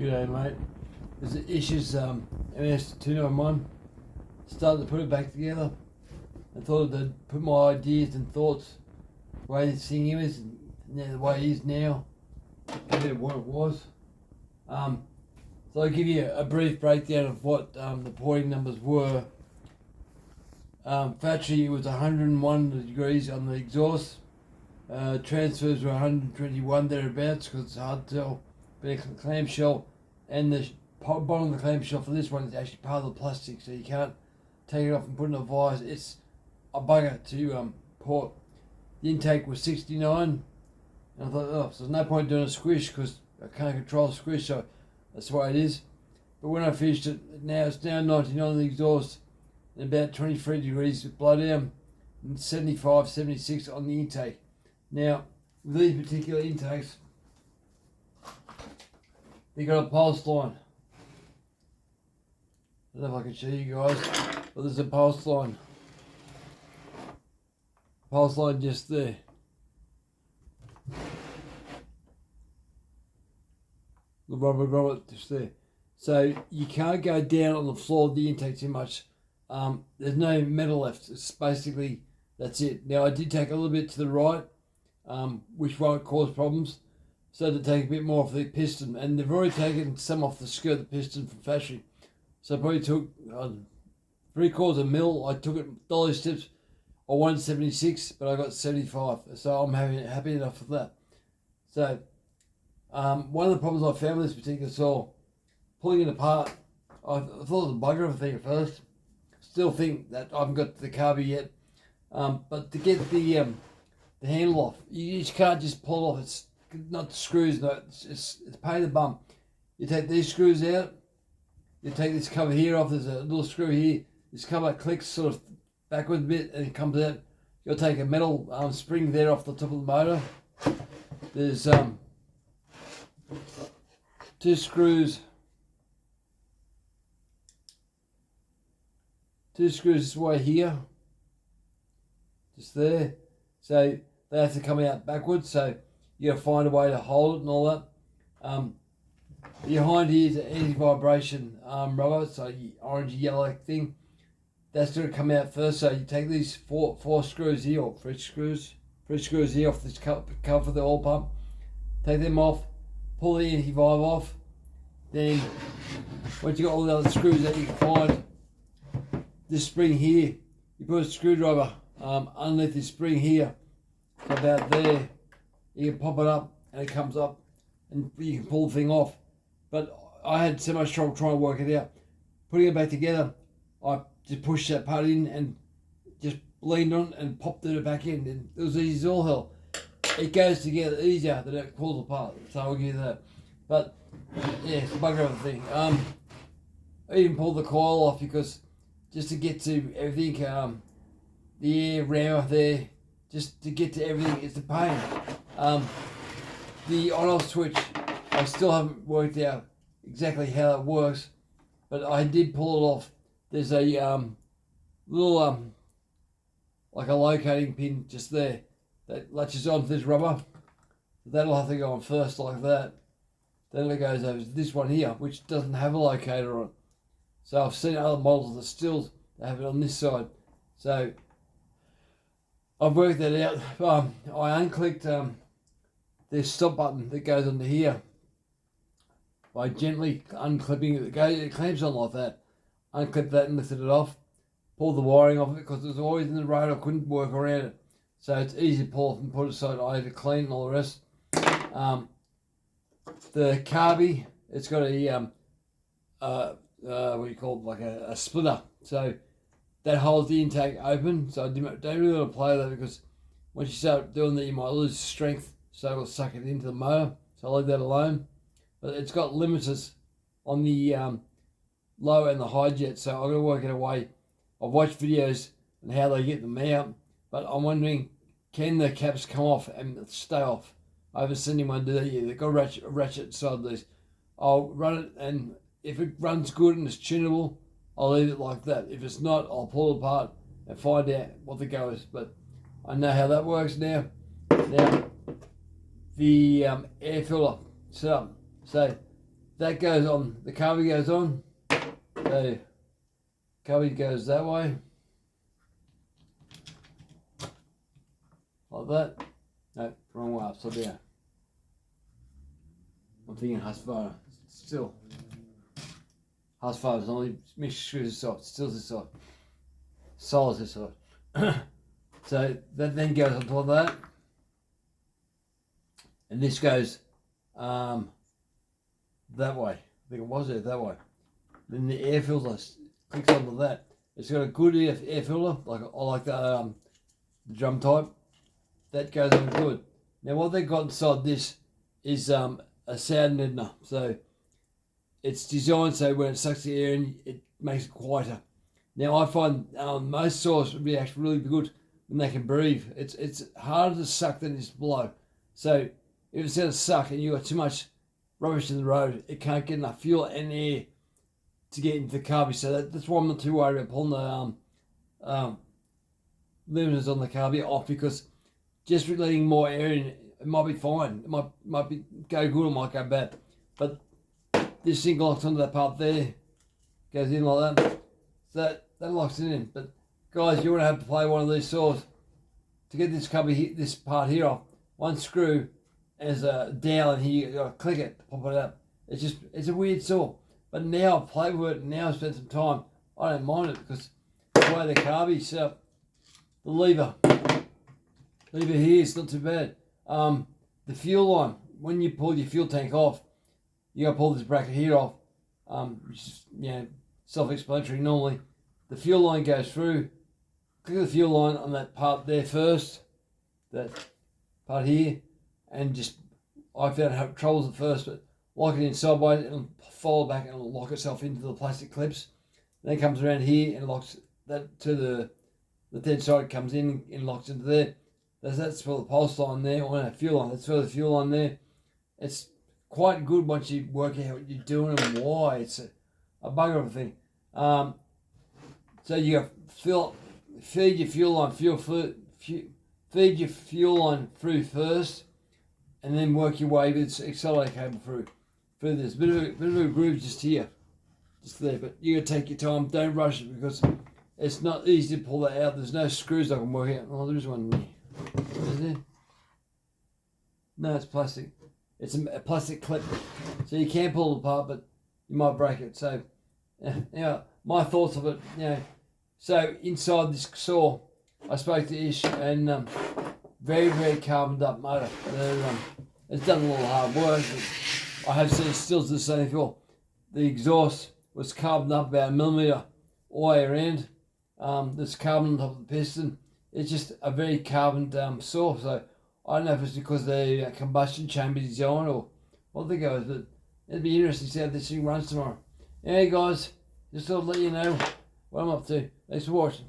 G'day mate. There's the issues ms291. Started to put it back together. I thought I'd put my ideas and thoughts the way this thing is and the way it is now compared to what it was. So I'll give you a brief breakdown of what the porting numbers were. Factory, it was 101 degrees on the exhaust. Transfers were 121 thereabouts because it's hard to tell. But a clamshell and the bottom of the clamshell for this one is actually part of the plastic, so you can't take it off and put it in a vise. It's a bugger to port. The intake was 69, and I thought, oh, so there's no point doing a squish because I can't control the squish, so that's the way it is. But when I finished it, it's now 99 on the exhaust and about 23 degrees blow down and 75, 76 on the intake. Now, with these particular intakes, they got a pulse line. I don't know if I can show you guys, but there's a pulse line. Pulse line just there. The rubber just there. So you can't go down on the floor of the intake too much. There's no metal left. It's basically, that's it. Now I did take a little bit to the right, which won't cause problems. So to take a bit more off the piston, and they've already taken some off the skirt of the piston from factory. So I probably took 3/4 mil. I took it dolly steps. I wanted 76, but I got 75. So I'm happy enough with that. So one of the problems I found with this particular saw, pulling it apart, I thought it was a bugger of a thing at first. Still think that I haven't got the carby yet. But to get the handle off, you just can't just pull it off. It's not the screws, no, it's pain in the bum. You take these screws out, you take this cover here off, there's a little screw here, this cover clicks sort of backward a bit and it comes out. You'll take a metal spring there off the top of the motor. There's two screws this way here, just there, so they have to come out backwards, so you got to find a way to hold it and all that. Behind here is an anti-vibration rubber, so orange yellow thing. That's going to come out first. So you take these four screws here, or three screws here off this cover for the oil pump. Take them off, pull the anti-vibe off. Then once you got all the other screws that you can find, this spring here, you put a screwdriver underneath this spring here, so about there. You can pop it up and it comes up and you can pull the thing off. But I had so much trouble trying to work it out. Putting it back together, I just pushed that part in and just leaned on it and popped it back in. And it was easy as all hell. It goes together easier than it pulls apart. So I'll give you that. But yeah, it's a bugger of a thing. I even pulled the coil off because just to get to everything, the air rammer there, just to get to everything, it's a pain. The on-off switch, I still haven't worked out exactly how it works, but I did pull it off. There's a little like a locating pin just there that latches onto this rubber. That'll have to go on first like that. Then it goes over to this one here, which doesn't have a locator on it. So I've seen other models that still have it on this side. So I've worked that out. I unclicked this stop button that goes under here by gently unclipping it. It clamps on like that. Unclipped that and lifted it off. Pulled the wiring off it because it was always in the road. I couldn't work around it. So it's easy to pull off and put it aside. I had to clean and all the rest. The carby, it's got a what do you call it, like a splitter. So that holds the intake open. So I don't really want to play with that because once you start doing that, you might lose strength. So it'll suck it into the motor. So I'll leave that alone. But it's got limiters on the low and the high jet. So I'm going to work it away. I've watched videos on how they get them out. But I'm wondering, can the caps come off and stay off? I haven't seen anyone do that yet. They've got a ratchet inside these. I'll run it, and if it runs good and it's tunable, I'll leave it like that. If it's not, I'll pull it apart and find out what the go is. But I know how that works now. Now, the air filter setup. So that goes on, the carbide goes on, so carbide goes that way, like that. No, wrong way, upside down. I'm thinking Husqvarna, still. Husqvarna's only mixed screws this side, still's this side, solid's this side. So that then goes on top of that, and this goes that way. I think it was there, that way. Then the air filter clicks onto that. It's got a good air filter, like I like the drum type. That goes on good. Now what they got inside this is a sound deadener. So it's designed so when it sucks the air in, it makes it quieter. Now I find most saws react really good when they can breathe. It's harder to suck than it is to blow. So if it's going to suck and you've got too much rubbish in the road, it can't get enough fuel and air to get into the carbide. So that's why I'm not too worried about pulling the limiters on the carbide off, because just letting more air in, it might be fine. It might be go good or might go bad. But this thing locks onto that part there, goes in like that. So that locks it in. But guys, you want to have to play one of these saws to get this carbide, this part here off. One screw as a dowel, and here you got to click it, pop it up. It's a weird saw. But now I've played with it, and now I've spent some time, I don't mind it, because the way the carbide set up, the lever here is not too bad. The fuel line, when you pull your fuel tank off, you got to pull this bracket here off, which is, self-explanatory normally. The fuel line goes through, click the fuel line on that part there first, that part here, and just, I found I had troubles at first, but lock it in sideways and fold back and it'll lock itself into the plastic clips. Then it comes around here and locks that to the dead side, comes in and locks into there. That's for the pulse line there, or no, fuel line. That's for the fuel line there. It's quite good once you work out what you're doing and why. It's a bugger of a thing. So you got feed your fuel line feed your fuel line through first, and then work your way with the accelerator cable through this. Bit of a groove just here, just there. But you gotta take your time. Don't rush it, because it's not easy to pull that out. There's no screws I can work out. Oh, there is one there. Is there? No, it's plastic. It's a plastic clip, so you can pull it apart, but you might break it. So, my thoughts of it. So inside this saw, I spoke to Ish, and very, very carboned up motor. It's done a little hard work. I have seen stills the same before. The exhaust was carboned up about 1 millimetre all the way around. There's carbon on top of the piston. It's just a very carboned saw. So I don't know if it's because the combustion chamber design or what they go with, but it'd be interesting to see how this thing runs tomorrow. Anyway guys, just thought I'd let you know what I'm up to. Thanks for watching.